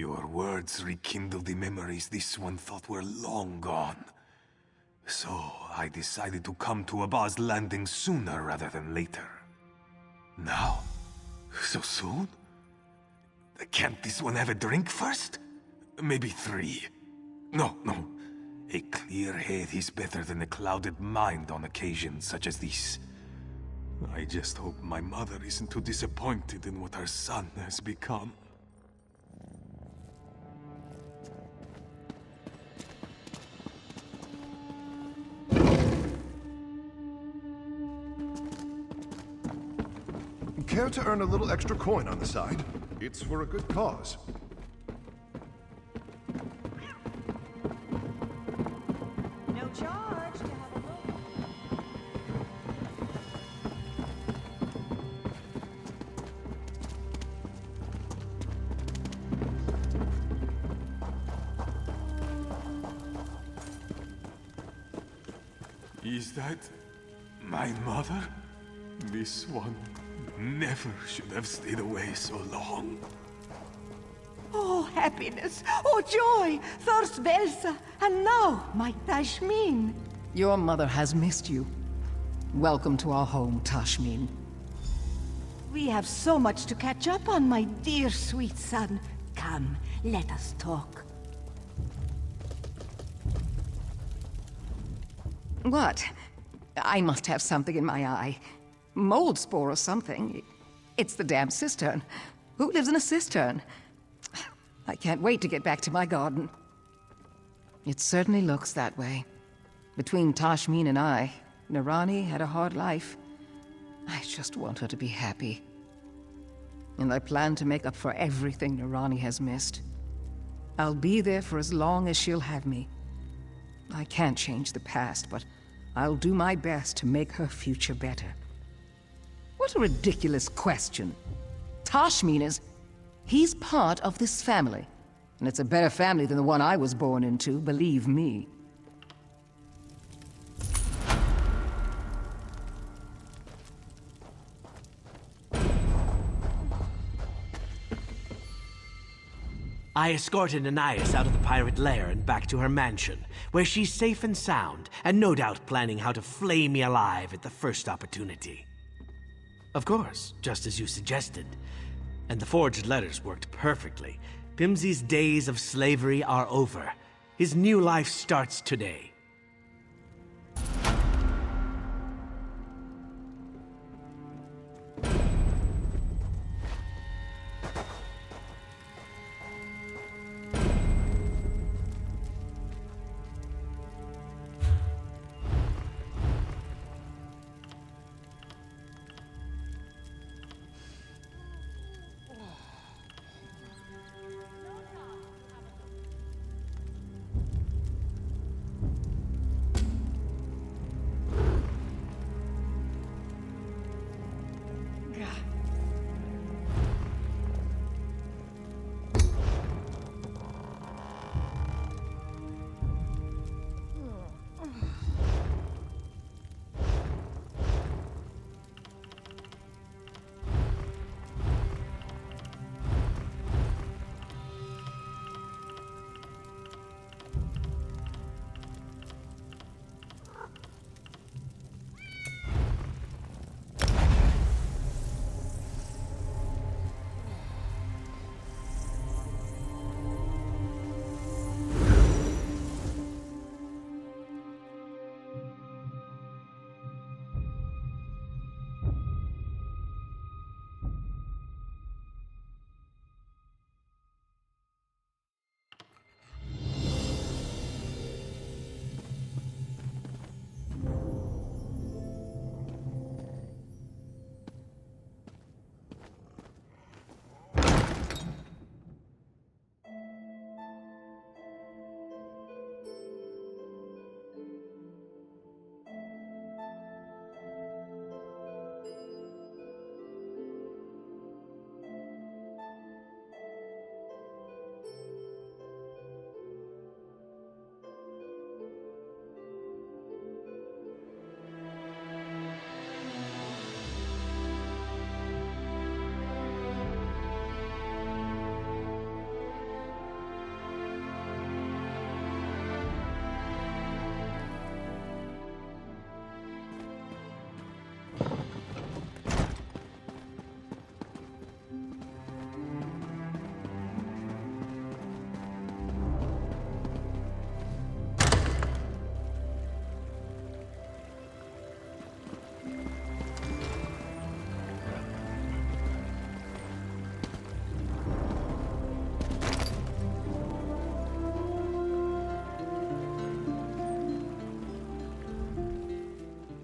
Your words rekindled the memories this one thought were long gone. So, I decided to come to Abba's landing sooner rather than later. Now? So soon? Can't this one have a drink first? Maybe 3. No. A clear head is better than a clouded mind on occasions such as this. I just hope my mother isn't too disappointed in what her son has become. Care to earn a little extra coin on the side? It's for a good cause. No charge to have a look. Is that my mother? This one never should have stayed away so long. Oh, happiness! Oh, joy! First Belsa, and now my Tashmin. Your mother has missed you. Welcome to our home, Tashmin. We have so much to catch up on, my dear sweet son. Come, let us talk. What? I must have something in my eye. Mold spore or something. It's the damn cistern. Who lives in a cistern? I can't wait to get back to my garden. It certainly looks that way. Between Tashmin and I, Narahni had a hard life. I just want her to be happy. And I plan to make up for everything Narahni has missed. I'll be there for as long as she'll have me. I can't change the past, but I'll do my best to make her future better. What a ridiculous question. Tashmin is... He's part of this family. And it's a better family than the one I was born into, believe me. I escorted Anais out of the pirate lair and back to her mansion, where she's safe and sound, and no doubt planning how to flay me alive at the first opportunity. Of course, just as you suggested. And the forged letters worked perfectly. Pimsey's days of slavery are over. His new life starts today.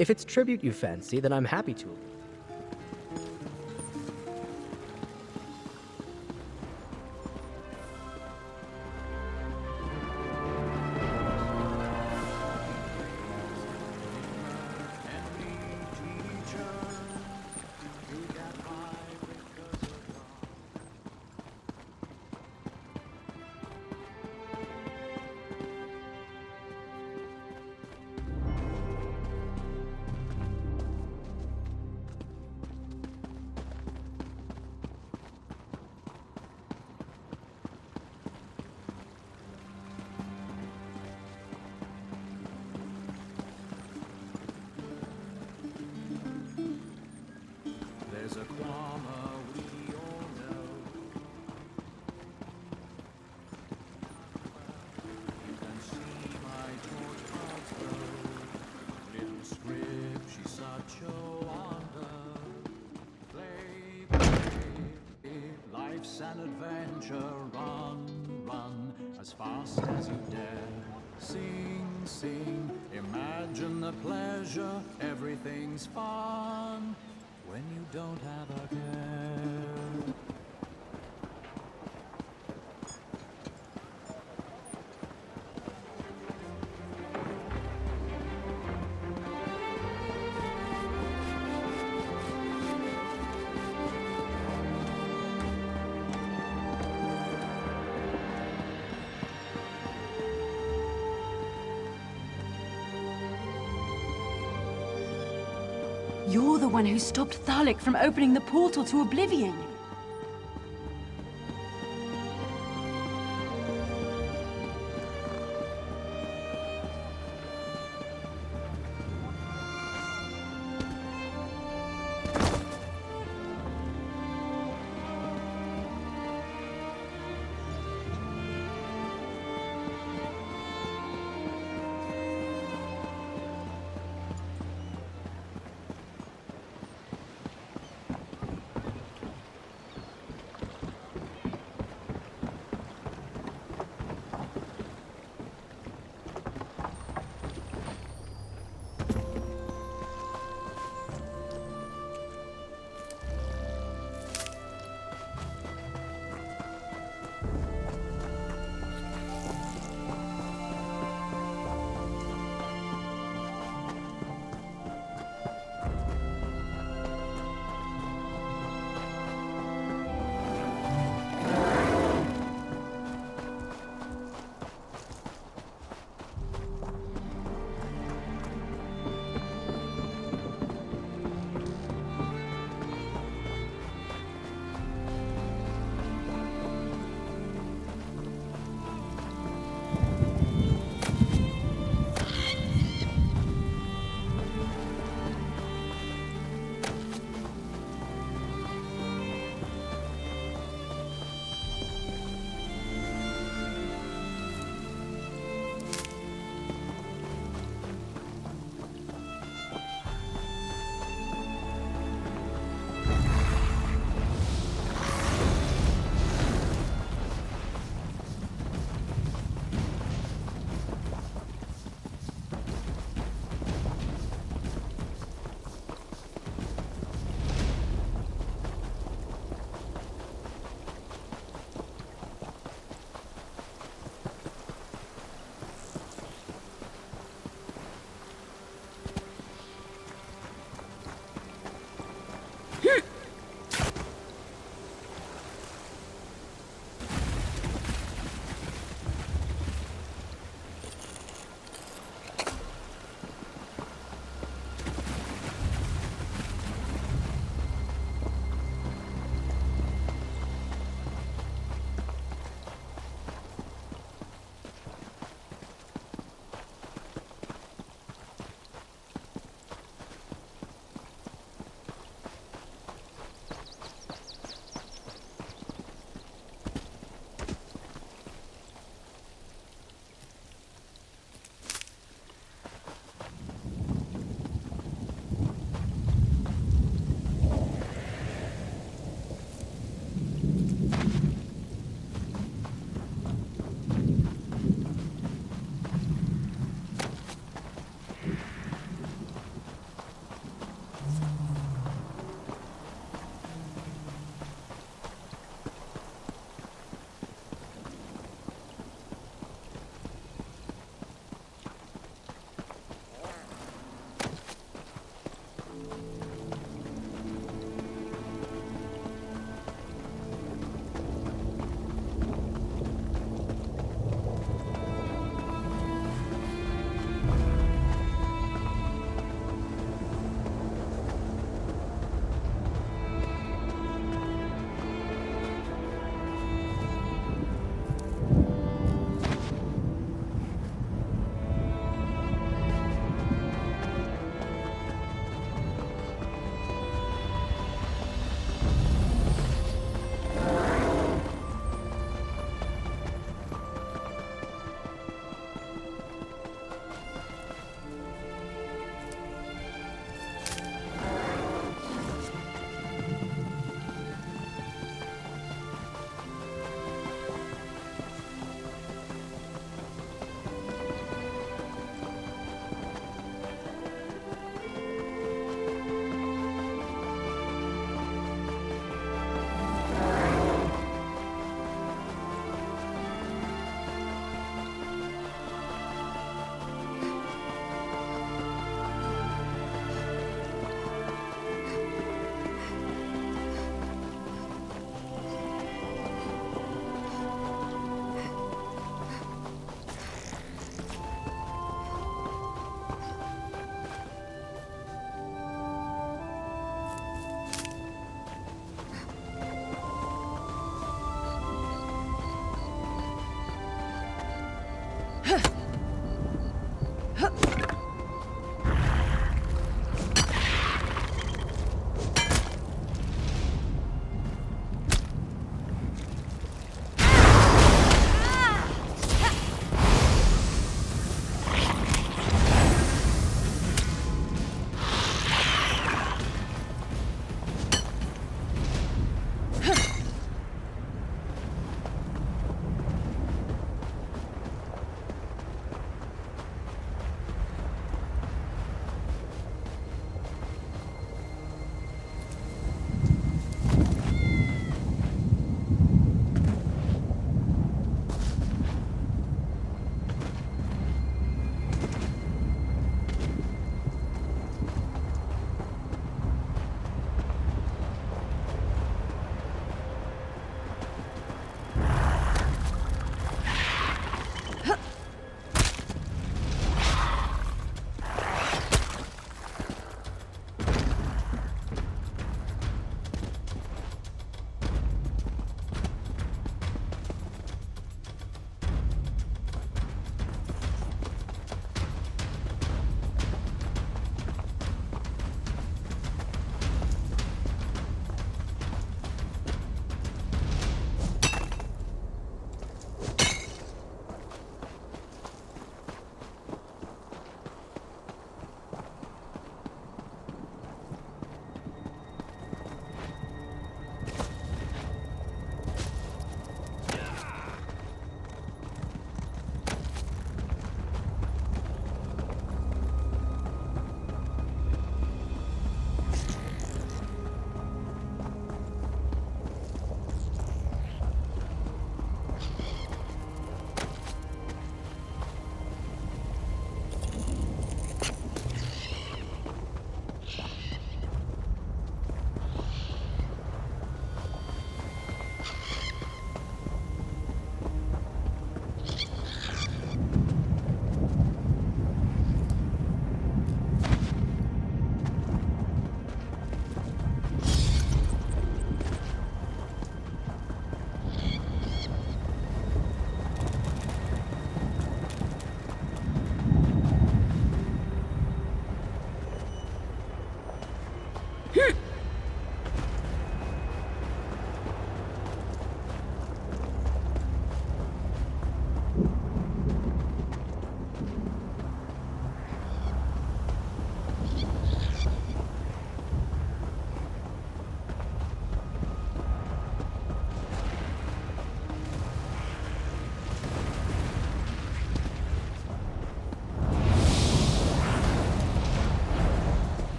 If it's tribute you fancy, then I'm happy to. There's a Kwama we all know. You can see my torch clouds glow. Little script, she's such a wonder. Play, life's an adventure. Run, run, as fast as you dare. Sing, sing, imagine the pleasure. Everything's fun when you don't have a care. You're the one who stopped Thalik from opening the portal to Oblivion.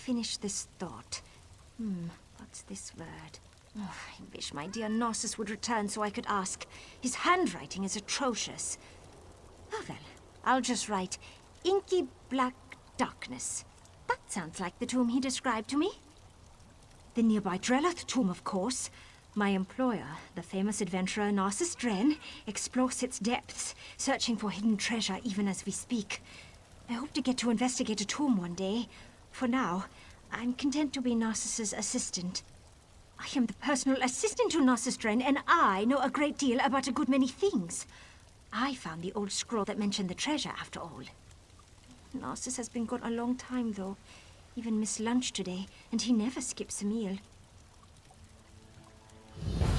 finish this thought. What's this word? Oh, I wish my dear Narcissus would return so I could ask. His handwriting is atrocious. Oh well, I'll just write inky black darkness. That sounds like the tomb he described to me. The nearby Drelloth tomb, of course. My employer, the famous adventurer Narcissus Dren, explores its depths, searching for hidden treasure even as we speak. I hope to get to investigate a tomb one day. For now, I'm content to be Narcissus' assistant. I am the personal assistant to Narcissus Dren, and I know a great deal about a good many things. I found the old scroll that mentioned the treasure, after all. Narcissus has been gone a long time, though. Even missed lunch today, and he never skips a meal.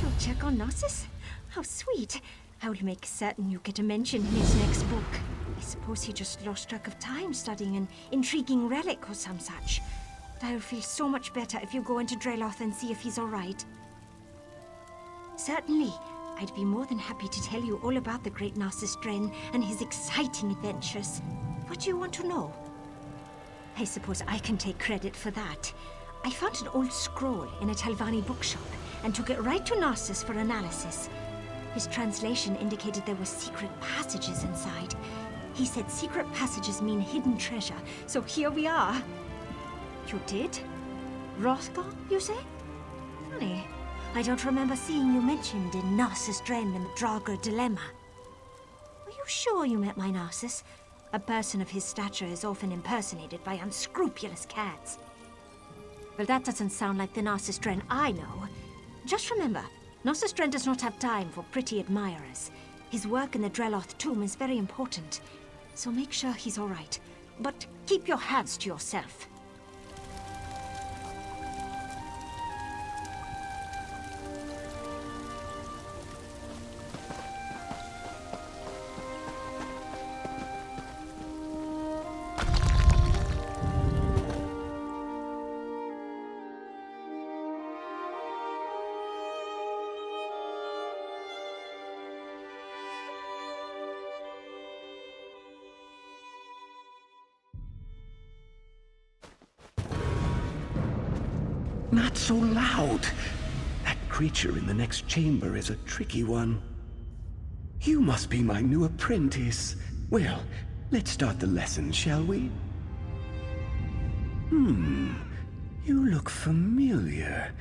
You'll check on Narcissus? How sweet. I will make certain you get a mention in his next book. I suppose he just lost track of time studying an intriguing relic or some such. But I will feel so much better if you go into Drelloth and see if he's all right. Certainly. I'd be more than happy to tell you all about the great Narcissus Dren and his exciting adventures. What do you want to know? I suppose I can take credit for that. I found an old scroll in a Talvani bookshop and took it right to Narcissus for analysis. His translation indicated there were secret passages inside. He said secret passages mean hidden treasure, so here we are. You did? Rothgar, you say? Funny. I don't remember seeing you mentioned in Narcissus Dren and the Draugr Dilemma. Are you sure you met my Narcissus? A person of his stature is often impersonated by unscrupulous cats. Well, that doesn't sound like the Narcissus Dren I know. Just remember, Narcissus Dren does not have time for pretty admirers. His work in the Drelloth tomb is very important, so make sure he's all right. But keep your hands to yourself. Not so loud. That creature in the next chamber is a tricky one. You must be my new apprentice. Well, let's start the lesson, shall we? You look familiar.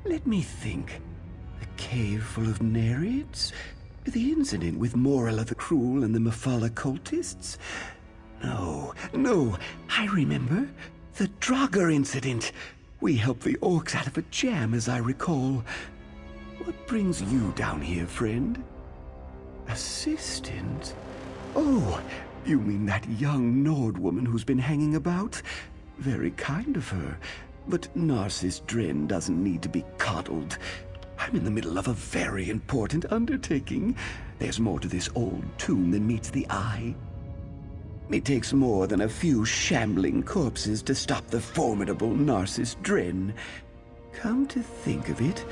Let me think. The cave full of Nereids? The incident with Morala the Cruel and the Mephala cultists? No, I remember. The Draugr incident. We helped the orcs out of a jam, as I recall. What brings you down here, friend? Assistant? Oh, you mean that young Nord woman who's been hanging about? Very kind of her. But Narcissus Dren doesn't need to be coddled. I'm in the middle of a very important undertaking. There's more to this old tomb than meets the eye. It takes more than a few shambling corpses to stop the formidable Narcissus Dren. Come to think of it,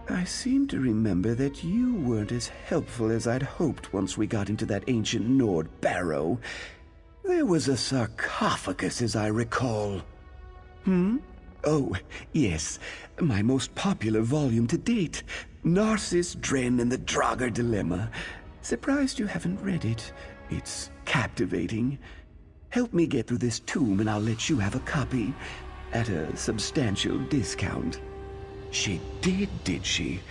I seem to remember that you weren't as helpful as I'd hoped once we got into that ancient Nord barrow. There was a sarcophagus, as I recall. Oh, yes, my most popular volume to date, Narcissus Dren and the Draugr Dilemma. Surprised you haven't read it. It's captivating. Help me get through this tomb and I'll let you have a copy. At a substantial discount. She did she?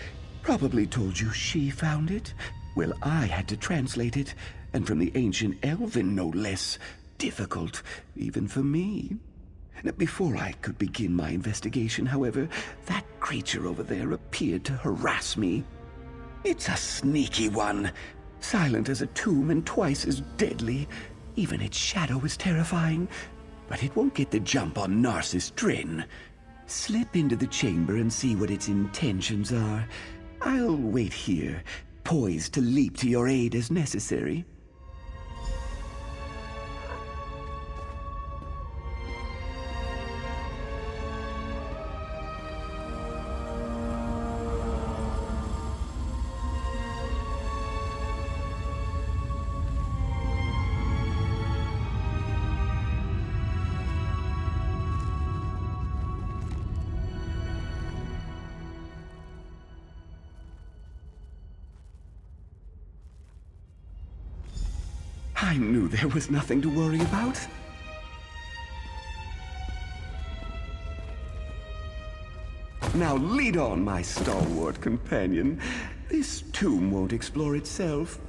Probably told you she found it? Well, I had to translate it, and from the ancient Elven, no less. Difficult, even for me. Before I could begin my investigation, however, that creature over there appeared to harass me. It's a sneaky one. Silent as a tomb and twice as deadly. Even its shadow is terrifying. But it won't get the jump on Narcissus Dren. Slip into the chamber and see what its intentions are. I'll wait here, poised to leap to your aid as necessary. I knew there was nothing to worry about. Now lead on, my stalwart companion. This tomb won't explore itself.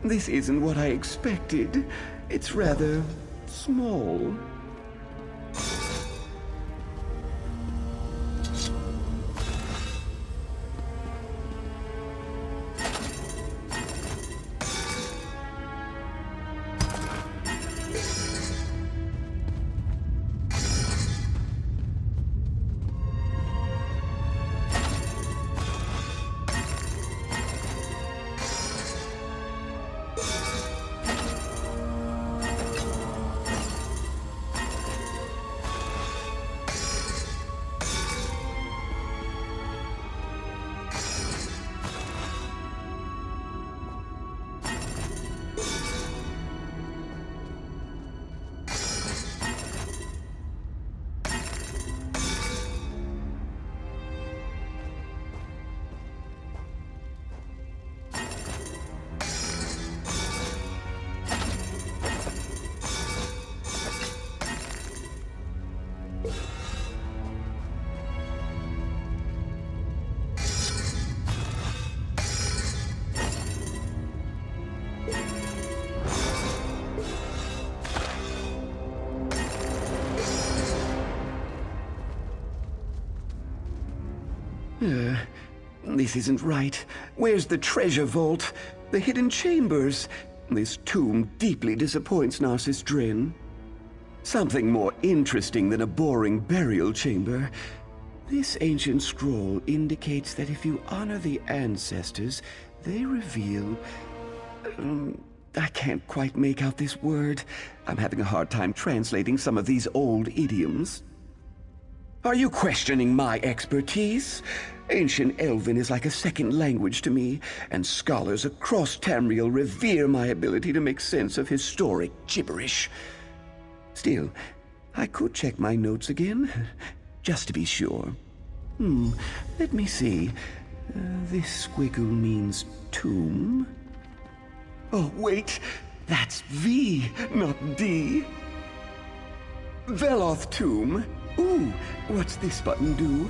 This isn't what I expected. It's rather small. This isn't right. Where's the treasure vault? The hidden chambers? This tomb deeply disappoints Narcissus Drin. Something more interesting than a boring burial chamber. This ancient scroll indicates that if you honor the ancestors, they reveal... I can't quite make out this word. I'm having a hard time translating some of these old idioms. Are you questioning my expertise? Ancient Elven is like a second language to me, and scholars across Tamriel revere my ability to make sense of historic gibberish. Still, I could check my notes again, just to be sure. Let me see. This squiggle means tomb. Oh, wait! That's V, not D. Veloth tomb. Ooh, what's this button do?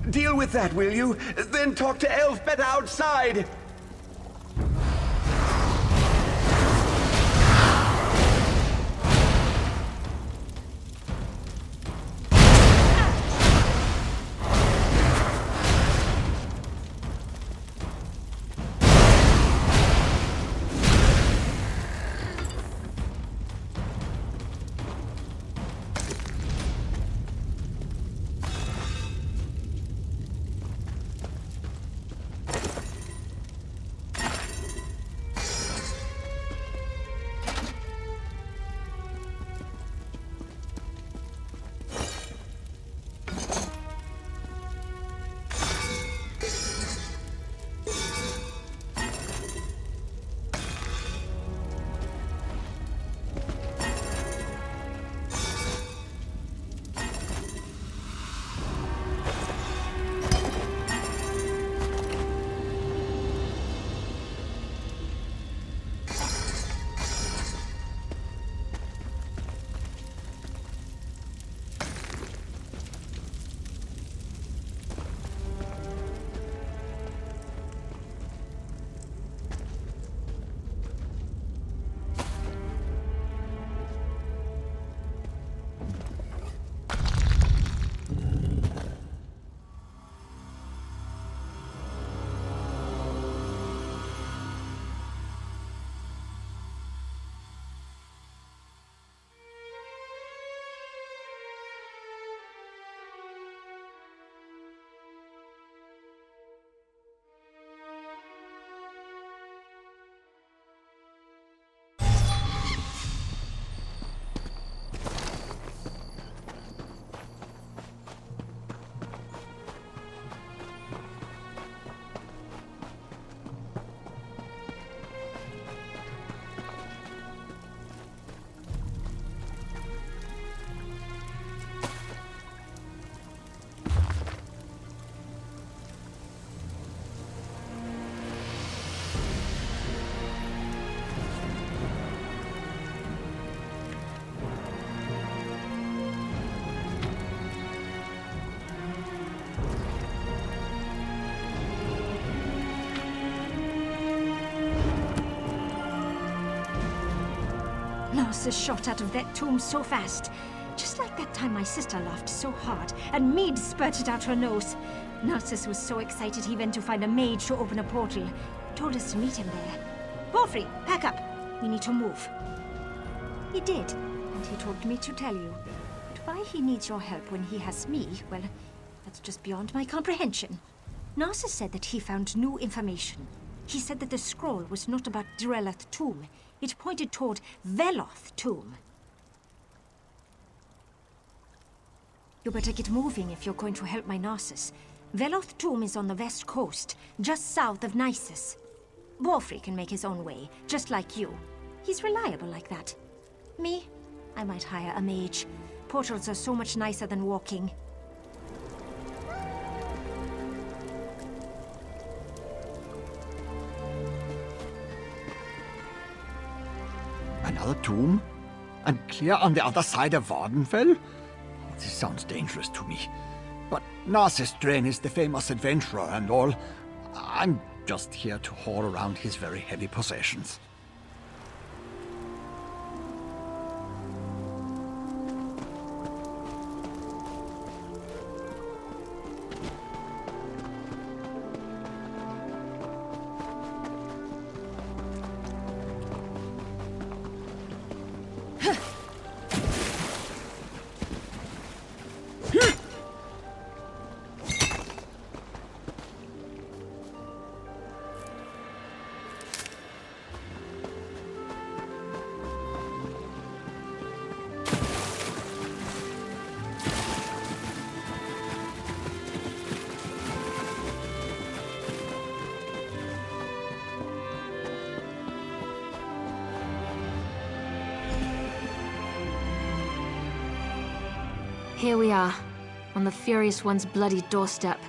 Deal with that, will you? Then talk to Elfbet outside! Narcissus shot out of that tomb so fast. Just like that time my sister laughed so hard and mead spurted out her nose. Narcissus was so excited he went to find a mage to open a portal. Told us to meet him there. Porphyry, pack up. We need to move. He did, and he told me to tell you. But why he needs your help when he has me, well, that's just beyond my comprehension. Narcissus said that he found new information. He said that the scroll was not about Drelloth tomb. It pointed toward Veloth tomb. You better get moving if you're going to help my Narcissus. Veloth tomb is on the west coast, just south of Nisus. Borfrey can make his own way, just like you. He's reliable like that. Me? I might hire a mage. Portals are so much nicer than walking. Another tomb? And clear on the other side of Vardenfell? This sounds dangerous to me. But Narcissus Drain is the famous adventurer and all. I'm just here to haul around his very heavy possessions. Here we are, on the Furious One's bloody doorstep,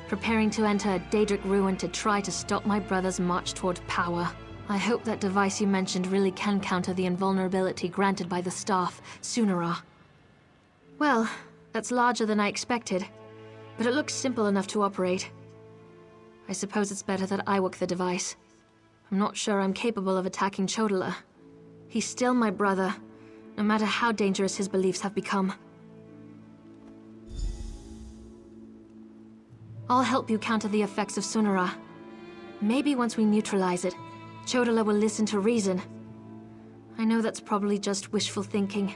preparing to enter a Daedric ruin to try to stop my brother's march toward power. I hope that device you mentioned really can counter the invulnerability granted by the staff, Sunara. Well, that's larger than I expected, but it looks simple enough to operate. I suppose it's better that I work the device. I'm not sure I'm capable of attacking Chodala. He's still my brother, no matter how dangerous his beliefs have become. I'll help you counter the effects of Sunara. Maybe once we neutralize it, Chodala will listen to reason. I know that's probably just wishful thinking.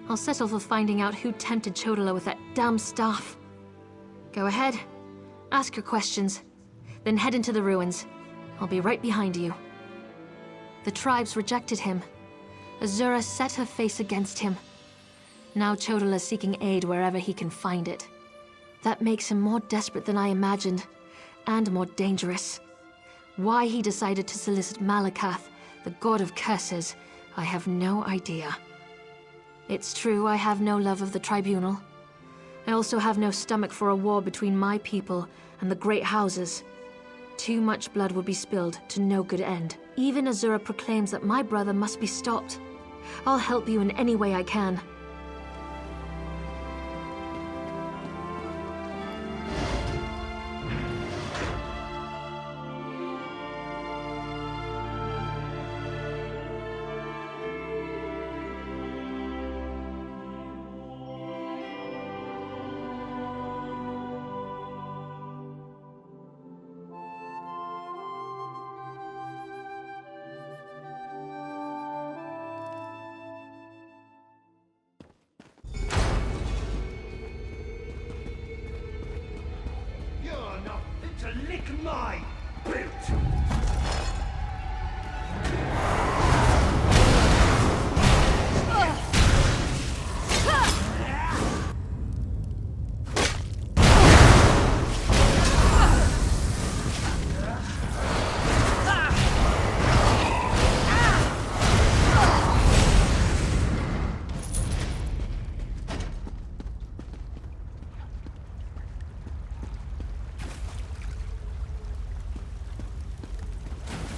I'll settle for finding out who tempted Chodala with that damn staff. Go ahead, ask your questions, then head into the ruins. I'll be right behind you. The tribes rejected him. Azura set her face against him. Now Chodala's seeking aid wherever he can find it. That makes him more desperate than I imagined, and more dangerous. Why he decided to solicit Malakath, the god of curses, I have no idea. It's true I have no love of the Tribunal. I also have no stomach for a war between my people and the Great Houses. Too much blood would be spilled to no good end. Even Azura proclaims that my brother must be stopped. I'll help you in any way I can. To lick my boot!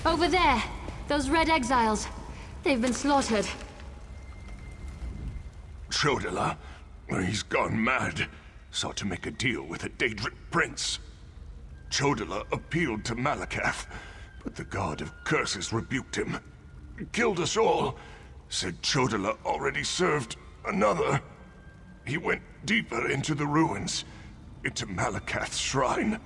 Over there! Those red exiles. They've been slaughtered. Chodala? He's gone mad. Sought to make a deal with a Daedric prince. Chodala appealed to Malakath, but the god of curses rebuked him. Killed us all. Said Chodala already served another. He went deeper into the ruins, into Malakath's shrine.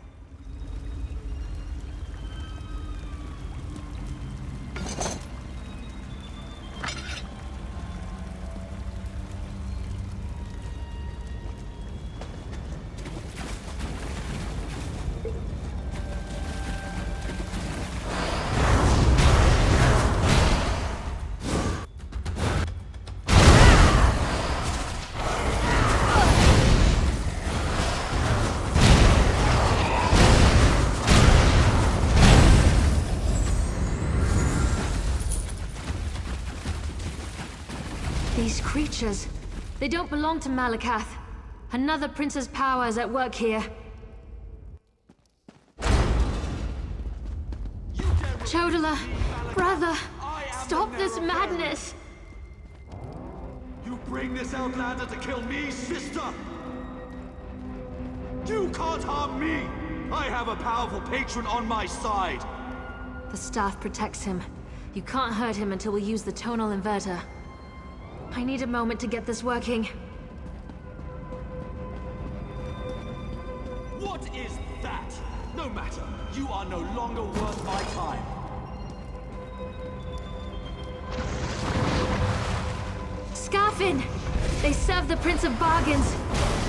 These creatures, they don't belong to Malakath. Another prince's power is at work here. Chodala, brother, stop this madness! You bring this outlander to kill me, sister? You can't harm me! I have a powerful patron on my side! The staff protects him. You can't hurt him until we use the tonal inverter. I need a moment to get this working. What is that? No matter. You are no longer worth my time. Scarfin! They serve the Prince of Bargains.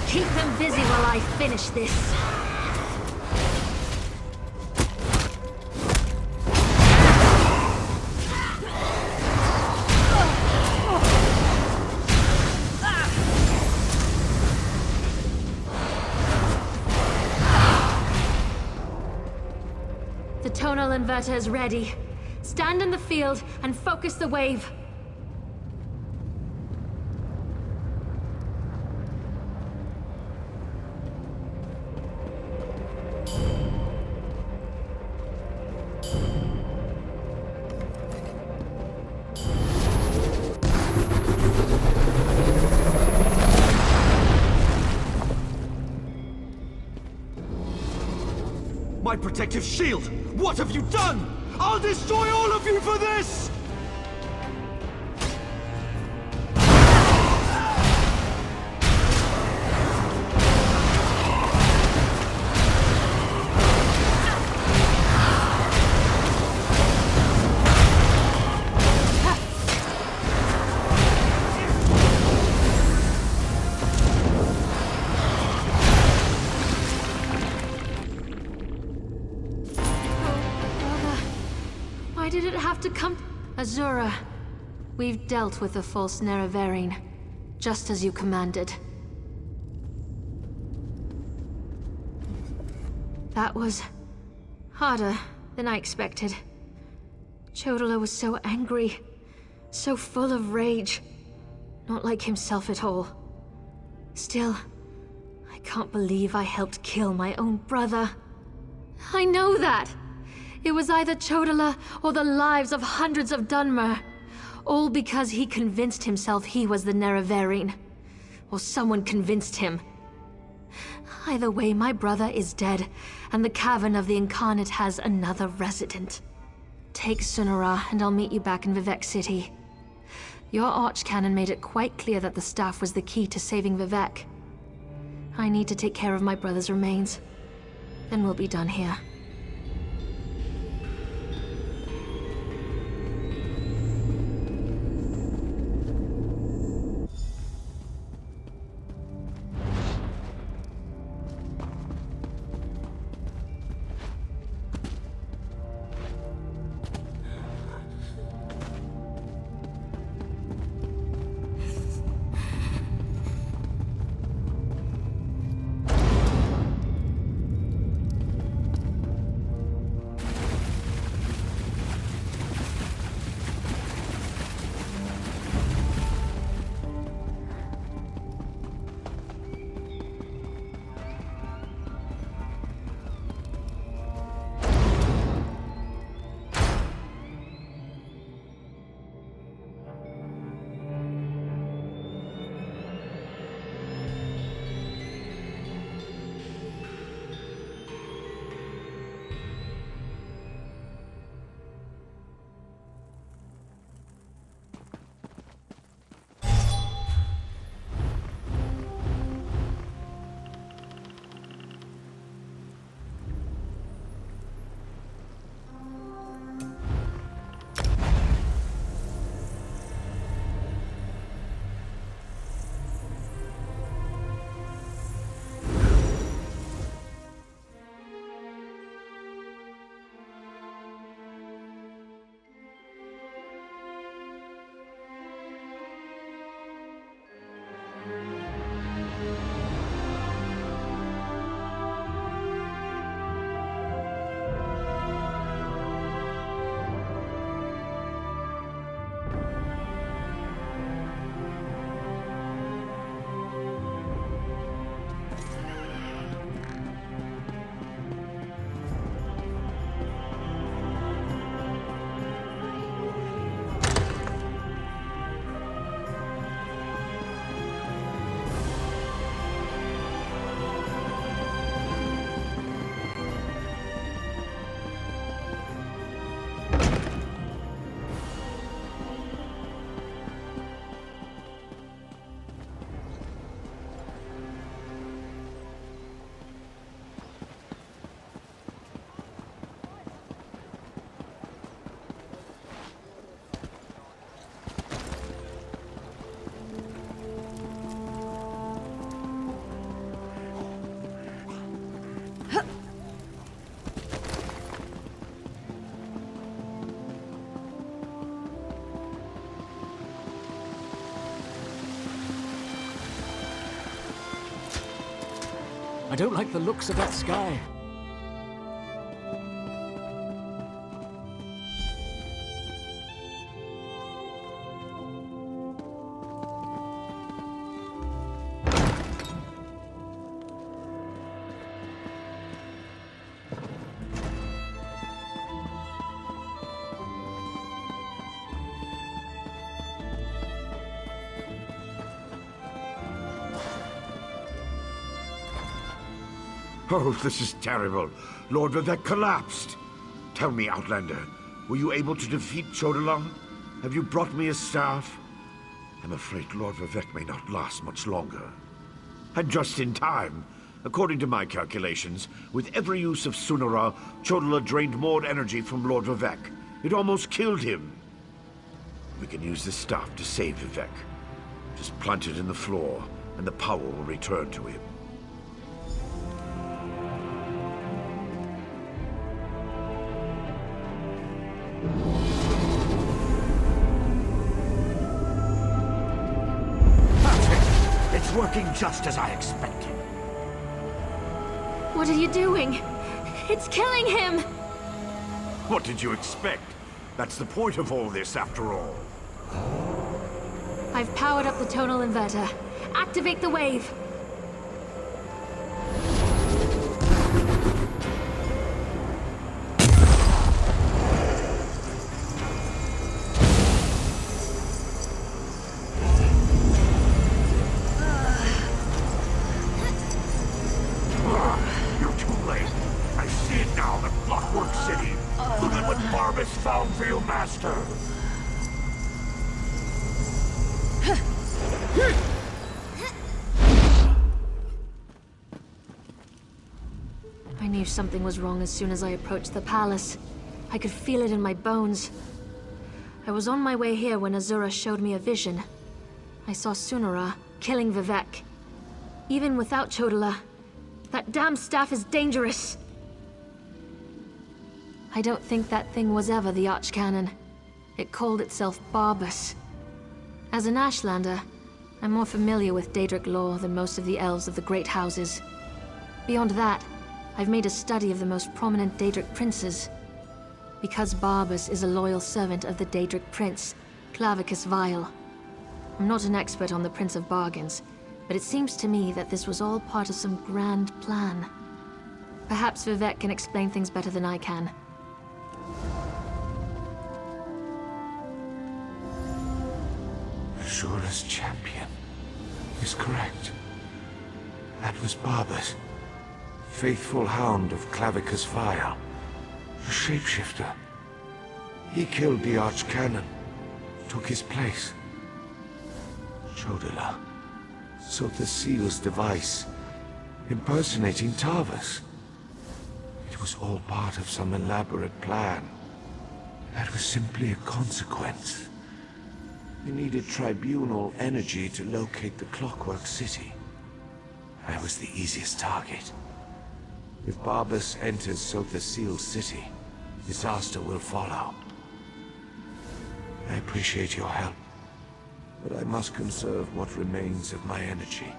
Keep them busy while I finish this. The tonal inverter is ready. Stand in the field and focus the wave. My protective shield! What have you done? I'll destroy all of you for this! Why did it have to come? Azura, we've dealt with the false Nerevarine, just as you commanded. That was harder than I expected. Chodala was so angry, so full of rage. Not like himself at all. Still, I can't believe I helped kill my own brother. I know that! It was either Chodala or the lives of hundreds of Dunmer. All because he convinced himself he was the Nerevarine. Or someone convinced him. Either way, my brother is dead, and the Cavern of the Incarnate has another resident. Take Sunara, and I'll meet you back in Vivec City. Your Archcanon made it quite clear that the staff was the key to saving Vivec. I need to take care of my brother's remains. Then we'll be done here. I don't like the looks of that sky. Oh, this is terrible. Lord Vivek collapsed. Tell me, Outlander, were you able to defeat Chodola? Have you brought me his staff? I'm afraid Lord Vivek may not last much longer. And just in time. According to my calculations, with every use of Sunara, Chodola drained more energy from Lord Vivek. It almost killed him. We can use this staff to save Vivek. Just plant it in the floor, and the power will return to him. It's working just as I expected. What are you doing? It's killing him! What did you expect? That's the point of all this, after all. I've powered up the tonal inverter. Activate the wave! You're too late. I see it now, the Clockwork City. Look at what Barbas found for you, Master. I knew something was wrong as soon as I approached the palace. I could feel it in my bones. I was on my way here when Azura showed me a vision. I saw Sunara killing Vivek. Even without Chodola, that damn staff is dangerous. I don't think that thing was ever the Archcanon. It called itself Barbas. As an Ashlander, I'm more familiar with Daedric lore than most of the elves of the Great Houses. Beyond that, I've made a study of the most prominent Daedric princes. Because Barbas is a loyal servant of the Daedric prince, Clavicus Vile. I'm not an expert on the Prince of Bargains, but it seems to me that this was all part of some grand plan. Perhaps Vivek can explain things better than I can. Shura's champion is correct. That was Barbas, faithful hound of Clavicus Vile, a shapeshifter. He killed the Archcanon, took his place. Chodola sought the seal's device, impersonating Tarvas. It was all part of some elaborate plan. That was simply a consequence. We needed tribunal energy to locate the Clockwork City. I was the easiest target. If Barbas enters Sotha Seal's city, disaster will follow. I appreciate your help, but I must conserve what remains of my energy.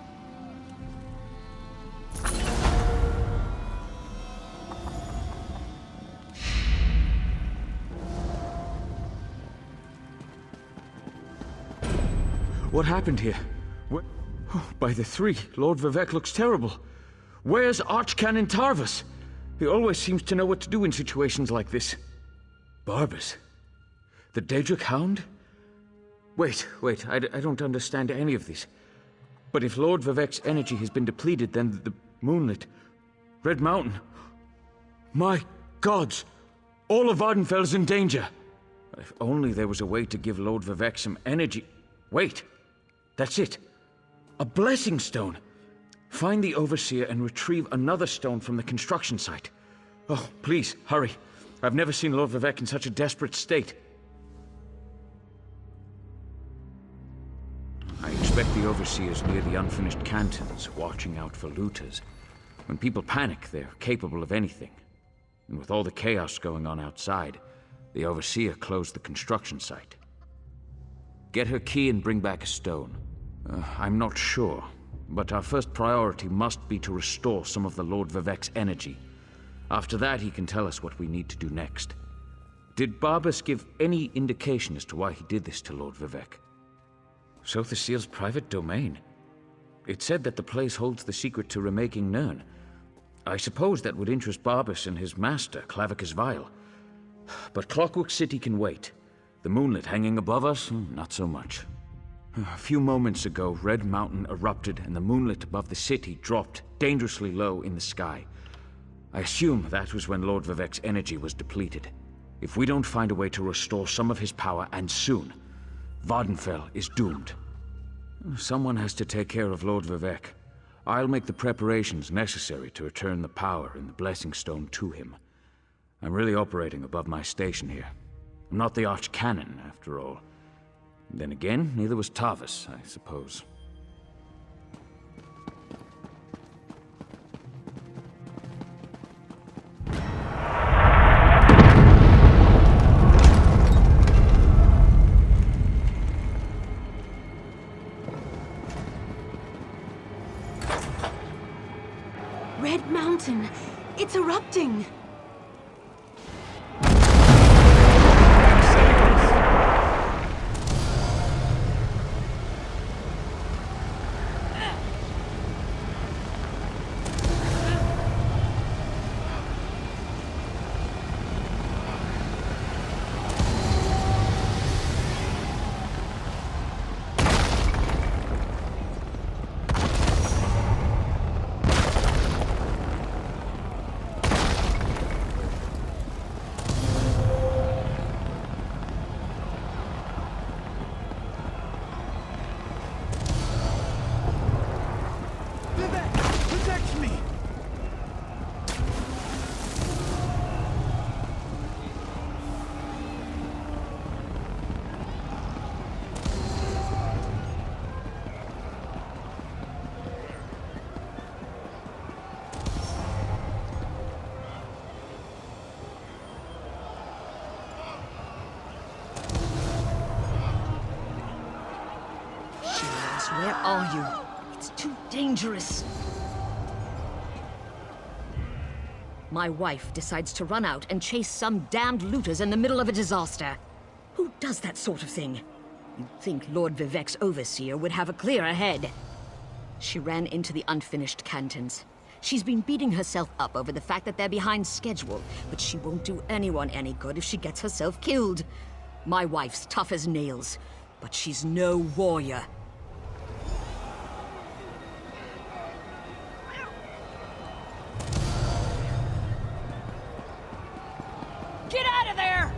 What happened here? Oh, by the three, Lord Vivek looks terrible. Where's Archcanon Tarvas? He always seems to know what to do in situations like this. Barbas? The Daedric Hound? Wait, I don't understand any of this. But if Lord Vivek's energy has been depleted, then the moonlit Red Mountain... My gods! All of Vardenfell is in danger! If only there was a way to give Lord Vivek some energy... Wait! That's it! A blessing stone! Find the Overseer and retrieve another stone from the construction site. Oh, please, hurry. I've never seen Lord Vivek in such a desperate state. I expect the Overseer's near the unfinished cantons, watching out for looters. When people panic, they're capable of anything. And with all the chaos going on outside, the Overseer closed the construction site. Get her key and bring back a stone. I'm not sure, But our first priority must be to restore some of the Lord Vivek's energy. After that, he can tell us what we need to do next. Did Barbas give any indication as to why he did this to Lord Vivek? Sotha Seal's private domain. It said that the place holds the secret to remaking Nirn. I suppose that would interest Barbas and his master, Clavicus Vile. But Clockwork City can wait. The moonlit hanging above us, not so much. A few moments ago, Red Mountain erupted and the moonlit above the city dropped dangerously low in the sky. I assume that was when Lord Vivek's energy was depleted. If we don't find a way to restore some of his power, and soon, Vardenfell is doomed. Someone has to take care of Lord Vivek. I'll make the preparations necessary to return the power in the Blessing Stone to him. I'm really operating above my station here. I'm not the Archcanon, after all. Then again, neither was Tavis, I suppose. Red Mountain! It's erupting! Where are you? It's too dangerous. My wife decides to run out and chase some damned looters in the middle of a disaster. Who does that sort of thing? You'd think Lord Vivek's overseer would have a clearer head. She ran into the unfinished cantons. She's been beating herself up over the fact that they're behind schedule, but she won't do anyone any good if she gets herself killed. My wife's tough as nails, but she's no warrior. Get out of there!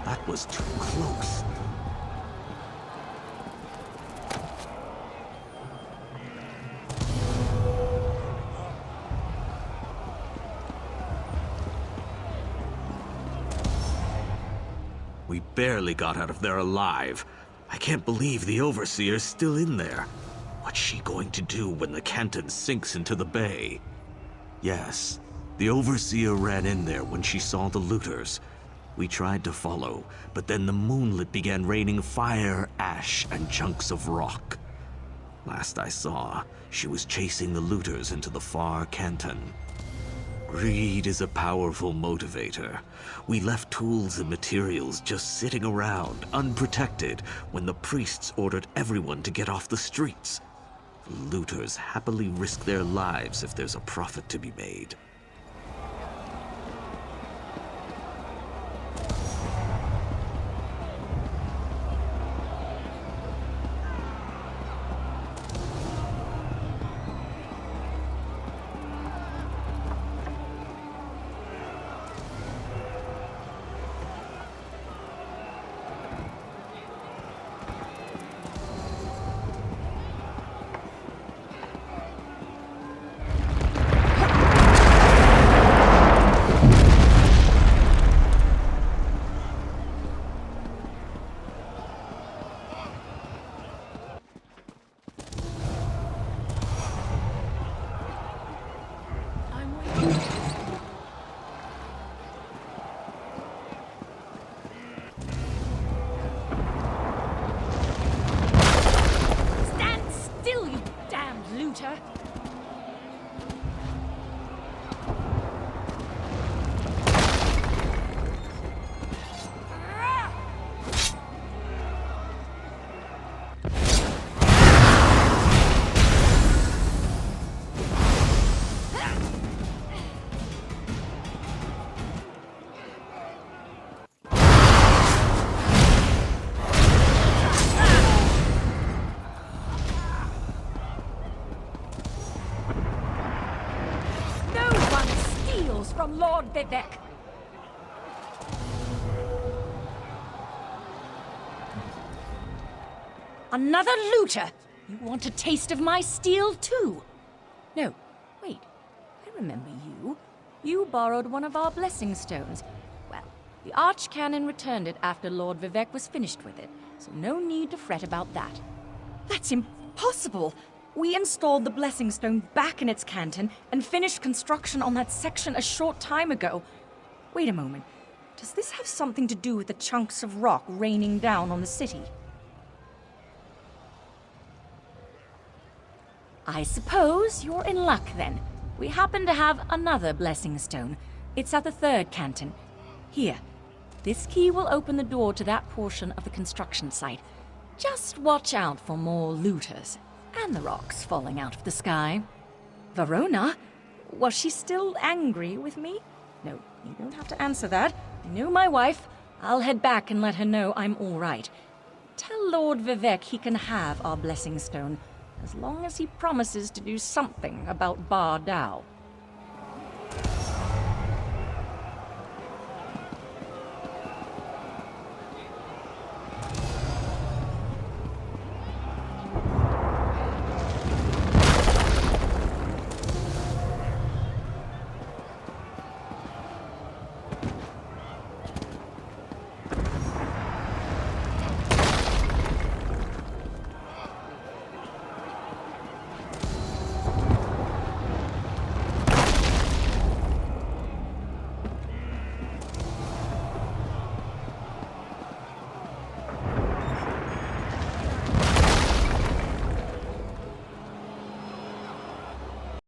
That was too close. We barely got out of there alive. I can't believe the Overseer's still in there. What's she going to do when the Canton sinks into the bay? Yes, the Overseer ran in there when she saw the looters. We tried to follow, but then the moonlit began raining fire, ash, and chunks of rock. Last I saw, she was chasing the looters into the far Canton. Greed is a powerful motivator. We left tools and materials just sitting around, unprotected, when the priests ordered everyone to get off the streets. Looters happily risk their lives if there's a profit to be made. steals from Lord Vivek. Another looter! You want a taste of my steel, too? No, wait. I remember you. You borrowed one of our blessing stones. Well, the Archcanon returned it after Lord Vivek was finished with it, so no need to fret about that. That's impossible! We installed the blessing stone back in its canton and finished construction on that section a short time ago. Wait a moment. Does this have something to do with the chunks of rock raining down on the city? I suppose you're in luck, then. We happen to have another blessing stone. It's at the third canton. Here. This key will open the door to that portion of the construction site. Just watch out for more looters. And the rocks falling out of the sky. Verona? Was she still angry with me? No, you don't have to answer that. I know my wife. I'll head back and let her know I'm all right. Tell Lord Vivek he can have our blessing stone, as long as he promises to do something about Bar Dao.